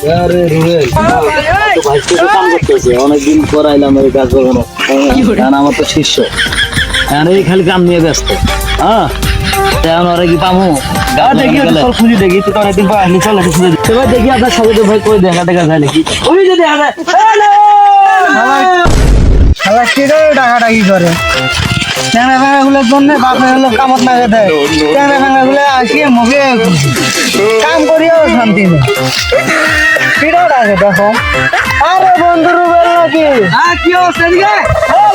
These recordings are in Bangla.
আরে রুবেল ভাই তো কাম করতেছে অনেকদিন পর আইলাম এই কাজ বাগানো কারণ আমার তো শিষ্য আর এই খালি কাম নিয়ে ব্যস্ত হ্যাঁ এখন ওরা কি পামু দেখি খুঁজি দেখি তো অনেকদিন পর আসলে চলে সেবার দেখি আপনার সাথে ভাই কই দেখা দেখা যায় নাকি ওই যে দেখা যায় শালা কিরে ডাকাডাকি করে ট্যাংরা ফ্যাংরাগুলোর জন্য বাপে হলো কামত না দেয় ট্যাংরা ফ্যাংরাগুলো আসিয়ে মুখে কাম করিও শান্তি নেই কিরে ডাকে দেখো আরে বন্ধু রুবেল নাকি কি অবস্থা দিকে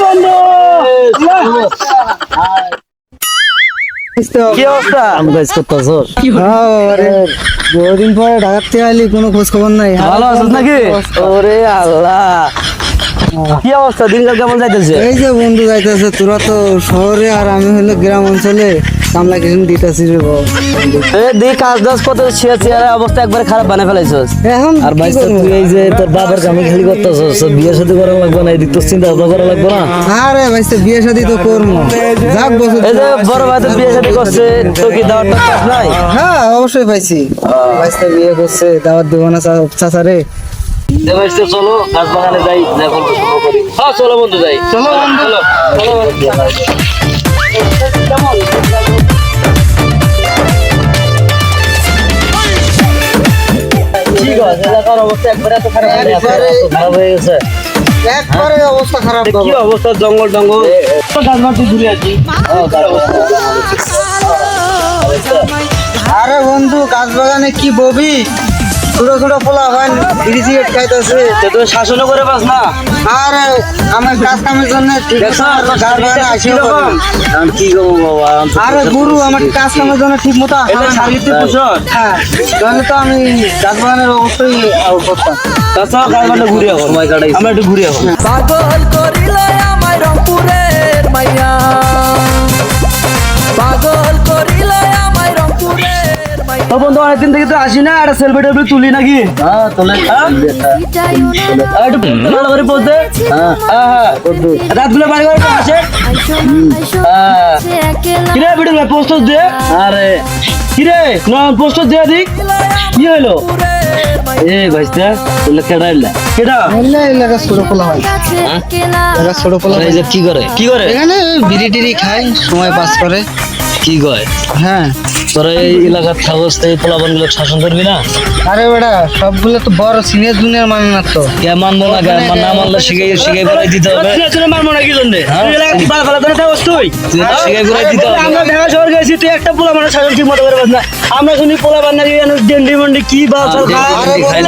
বন্ধু কি অবস্থা কাম কাজ করতেছস আরে বহুদিন পরে ঢাকাতে আইলি কোনো খোঁজ খবর নাই ভালো আছিস নাকি ওরে আল্লাহ কি অবস্থা দিনকাল কেমন যাইতেছে এই যে বন্ধু যাইতেছে তোরা তো শহরে আর আমি হলো গ্রাম অঞ্চলে কামলা কিছু দিতেছি রে দি কাজ দাজ কত চেয়ারের অবস্থা একবারে খারাপ বানায় ফেলাইছস এখন আর ভাই তুই এই যে তোর বাবার কামে খালি করতেছস বিয়ে শাদী করা লাগবে না এদিক তো চিন্তা ভাবনা করা লাগবে না আরে ভাই বিয়ে শাদী তো করবো যাক বছর এই যে বড় ভাই তো বিয়ে শাদী করছে তো কি দাওয়াত টাওয়াত নাই হ্যাঁ অবশ্যই পাইছি ভাইস্তে বিয়ে করছে দাওয়াত দেবো না চাচারে দেবাইতে চলো গাছ বাগানে যাই দেখো শুরু করি হ্যাঁ চলো বন্ধু যাই চলো বন্ধু ঠিক আছে এলাকার অবস্থা একবারে এত খারাপ হয়ে গেছে একবারে অবস্থা খারাপ কি অবস্থা জঙ্গল টঙ্গল গাছ মাটি ঘুরে আছি আরে বন্ধু গাছ বাগানে কি ববি ছোট ছোট পোলা ভাই বিড়ি সিগারেট খাইতেছে তুই শাসনও করে পাস না আরে আমার কাজ কামের জন্য গাছ বাগানে আসিও কি করবো বাবা আরে গুরু আমার কাজ কামের জন্য ঠিক মতো আসে না। সারিতে বসো হ্যাঁ তাহলে তো আমি গাছ বাগানের অবশ্যই করতাম তাছাড়া গাছ বাগানে ঘুরে আসো সময় কাটাই আমরা একটু ঘুরে আসো পাগল করিল আমায় রংপুরের মাইয়া পাগল করিল আমায় রংপুরের মাইয়া তো বন্ধু অনেকদিন থেকে তো আসি না একটা সেলফি টেলফি তুলি নাকি হ্যাঁ তোলে একটু ভালো করে বলতে হ্যাঁ হ্যাঁ রাতগুলো বাড়ি করে আসে কিরে ভিডিও পোস্টার দে আরে কিরে না পোস্টার দে দিক কি হলো এ ভাইস্তা তোলে কেডা এলা কেডা এলাকা ছোট পোলা ভাই এলাকা ছোট পোলা এই যে কি করে কি করে এখানে বিড়ি টিড়ি খায় সময় পাস করে কি কয় হ্যাঁ তোরা এই এলাকার থাকস এই পোলাপানগুলো শাসন করবি না আরে বেটা সবগুলো তো বড় সিনিয়র জুনিয়র মানে না তো কে মানবো না কে না মানলে শিখাই করে দিতে হবে মানবো না কি জন্যে শিখাই করে দিতে হবে আমরা ঢাকা শহর গেছি তুই একটা পোলা মানে শাসন ঠিক মতো করে পাস না আমরা শুনি পোলা বান্না ডেন্ডি মন্ডি কি বা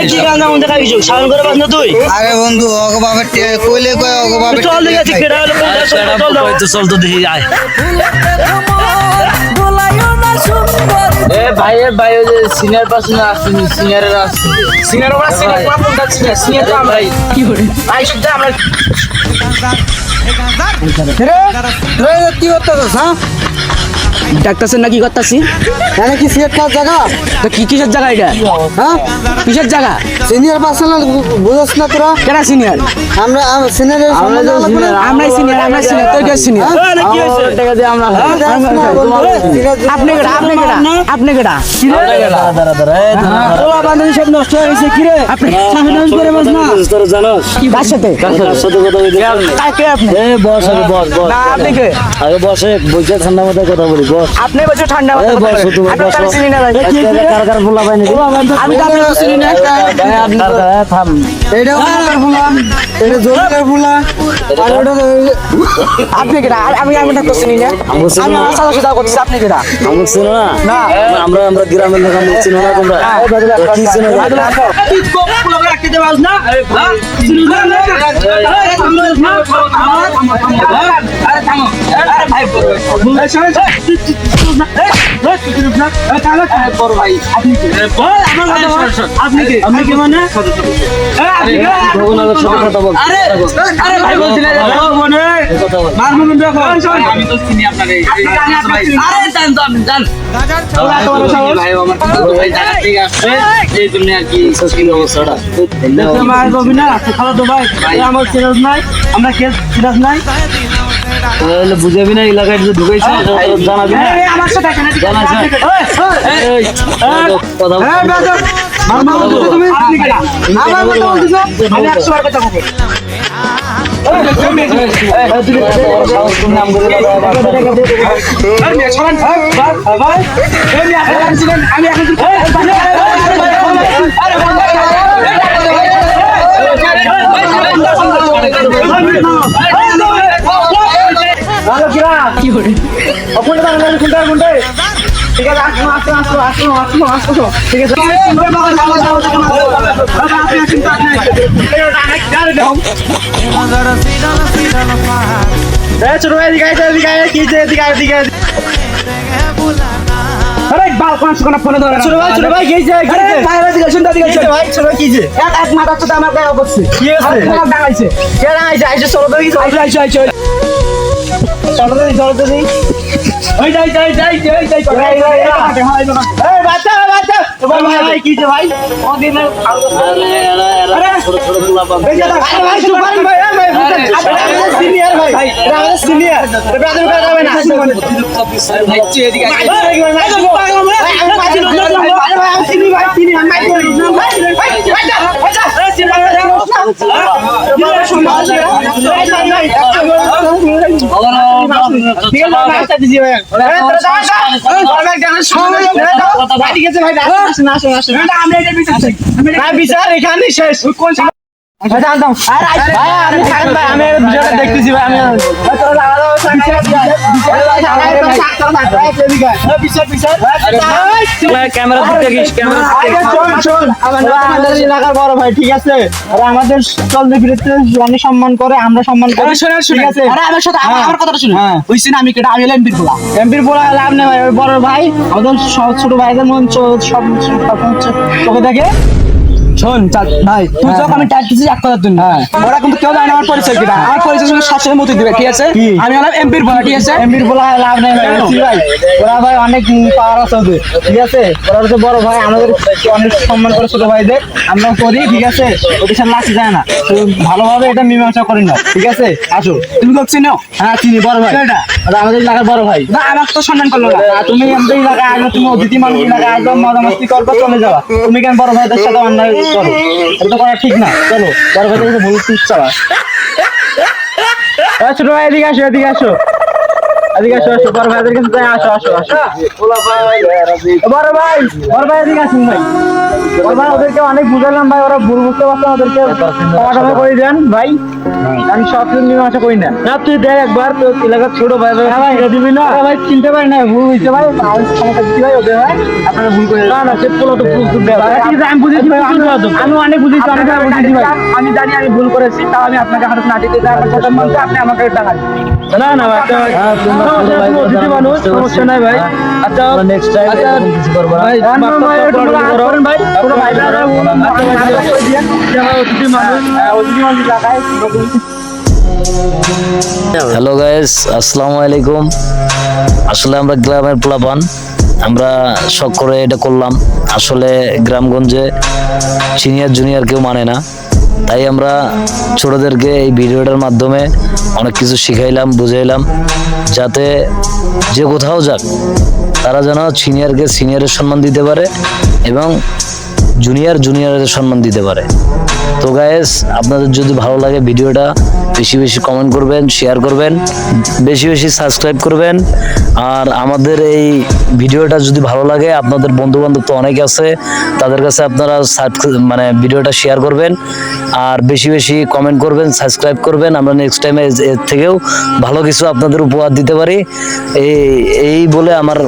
কি গান আমাদের খাইছো শাসন করে পাস না তুই আরে বন্ধু অগো বাবার কইলে কয় অগো বাবার চল দেখে আছি কেডা হলো চল তো দেখি আয় বলাইও না সুন্দর এ ভাই ওই যে সিনিয়র পার্সন আসছেন সিনিয়রের আসছেন সিনিয়র ওরা সিনিয়র কোনটা সিনিয়র তো আমরা কি করে ভাই শুদ্ধ আমরা রে কি করতেছস হ্যাঁ ডাক্তারছেন না কি করতাছি এখানে কি সিগারেট খাওয়ার জায়গা তো কি কিসের জায়গা এটা হ্যাঁ কিসের জায়গা সিনিয়র পার্সোনাল বুঝছ না তোরা কেডা সিনিয়র আমরা সিনিয়র আমরাই সিনিয়র তুই কে সিনিয়র কি হইছে টাকা দিয়ে আমরা আপনি কেডা তোরা বান্ধবী সব নষ্ট হয়ে গেছে কি রে আপনি সামনে করে বস না তোর জানোস কার সাথে কথা বলি কাকে আপনি এ বস আগে বস না আপনি কে আগে বসে বসে ঠান্ডা মাথায় কথা বলি বস আপনি বসে ঠান্ডা এ বস তুমি বস কার বলা পাইনি আমি তো আপনাকে চিনি না আপনি থাম এটা কার ফুলা এটা জোরের ফুলা আর ওটা আপনি কেডা আমি তো চিনি না আমি সাদা সাদা করতেছি আপনি কেডা আমরা চিনো না আমরা গ্রামের লোক আমরা চিনো না তোমরা কি চিনো আপনি কি মানে আমি তো চিনি আপনাকে এই জন্য আর কি অবস্থাটা আমার সিরাজ নাই আমরা কে সিরাজ নাই তাহলে বুঝাবি না এলাকায় যে ঢুকাইছে জানাবি না আমার সাথে জানাস কথা তুমি আমার মতো বলতেছো আমি 100 বার কথা বলবো ঠিক আছে আসো ঠিক আছে ছোট ভাই দিকে কি যে দিকে আরে বাল কোন সুকনা ফোনে ধরে ছোট ভাই কি যে বাইরে দিকে শুনতে দিকে ভাই ছোট ভাই কি যে এক মাথা তো আমার গায়ে অবশ্যই কি আছে ডাঙাইছে কে ডাঙাইছে আইছে চলো তো কি আইছে চলো তো ওই যাই এই বাচ্চা ভাই কি যে ভাই ওদিনের ছোট ছোট পোলা পান আরে ভাই সুপার ভাই সিনিয়র ভাই আমাদের সিনিয়র ব্রাদার করা যাবে না বিচার এখানে শেষ আমি বিষয়টা দেখতেছি ভাই ক্যামেরা এলাকার বড় ভাই ঠিক আছে আর আমাদের চলতে ফিরতে অনেক সম্মান করে আমরা সম্মান করি ঠিক আছে আমার কথাটা শুনে বুঝছি না আমি কেটা আমি এমপির পোলা লাভ নেই ভাই বড় ভাই আমাদের ছোট ভাইদের মন সব তোকে দেখে শোন ভাই তুই যখন আমি টাইট দিছি এক কথার জন্য ওরা কিন্তু কেউ জানে আমার পরিচয় কিনা আমার পরিচয় শুনে শাসনের মতো দিবে ঠিক আছে আমি হলাম এমপির পোলা ঠিক আছে এমপির পোলা লাভ নেই ভাই ওরা ভাই অনেক পাওয়ার আছে ওদের ঠিক আছে ওরা হচ্ছে বড় ভাই আমাদের অনেক সম্মান করে ছোট ভাইদের আমরা করি ঠিক আছে ওদের সাথে লাচি যায় না তুই ভালোভাবে এটা মীমাংসা করি না ঠিক আছে আসো তুমি তো চিনো হ্যাঁ চিনি বড় ভাই ওরা আমাদের এলাকার বড় ভাই না আমার তো সম্মান করলো না তুমি আমাদের এলাকায় আসবে তুমি অতিথি মানুষ এলাকায় একদম মজামস্তি করবে চলে যাওয়া তুমি কেন বড় ভাইদের সাথে অন্যায় করো এটা তো করা ঠিক না চলো বড় ভাইদের কাছে ভুল ঠিক চালা ছোট ভাই এদিকে আসো বড় ভাইদের কাছে যাই আসো বড় ভাই এদিকে আসুন ভাই বড় ভাই ওদেরকে অনেক বুঝালাম ভাই ওরা ভুল বুঝতে পারছে ওদেরকে ক্ষমা করে দেন ভাই আমি সব কিছু মীমাংসা করি না তুই দেখ একবার তোর এলাকার ছোট ভাই দিবি না ভাই চিনতে পারি না ভুল হয়েছে ভাই ক্ষমতা দিচ্ছি ভাই ওদের ভাই আপনারা ভুল করে না সে পোলা তো ভুল করবে আমি বুঝেছি ভাই আমি অনেক বুঝেছি অনেক বুঝেছি ভাই আমি জানি আমি ভুল করেছি তাও আমি আপনাকে হাতে না দিতে চাই আপনার কথা বলতে আপনি আমাকে টাকা না মানুষ সমস্যা নাই ভাই আচ্ছা নেক্সট টাইম কিছু করব না ভাই পুরো ভাই হ্যালো গাইস আসসালামু আলাইকুম আসলে আমরা গ্রামের পোলাপান আমরা শখ করে এটা করলাম আসলে গ্রামগঞ্জে সিনিয়র জুনিয়র কেউ মানে না তাই আমরা ছোটদেরকে এই ভিডিওটার মাধ্যমে অনেক কিছু শিখাইলাম বুঝাইলাম যাতে যে কোথাও যাক তারা যেন সিনিয়রকে সিনিয়রের সম্মান দিতে পারে এবং জুনিয়রের সম্মান দিতে পারে তো গাইস আপনাদের যদি ভালো লাগে ভিডিওটা বেশি বেশি কমেন্ট করবেন শেয়ার করবেন বেশি বেশি সাবস্ক্রাইব করবেন আর আমাদের এই ভিডিওটা যদি ভালো লাগে আপনাদের বন্ধু বান্ধব তো অনেক আছে তাদের কাছে আপনারা মানে ভিডিওটা শেয়ার করবেন আর বেশি বেশি কমেন্ট করবেন সাবস্ক্রাইব করবেন আমরা নেক্সট টাইমে এর থেকেও ভালো কিছু আপনাদের উপহার দিতে পারি এই বলে আমার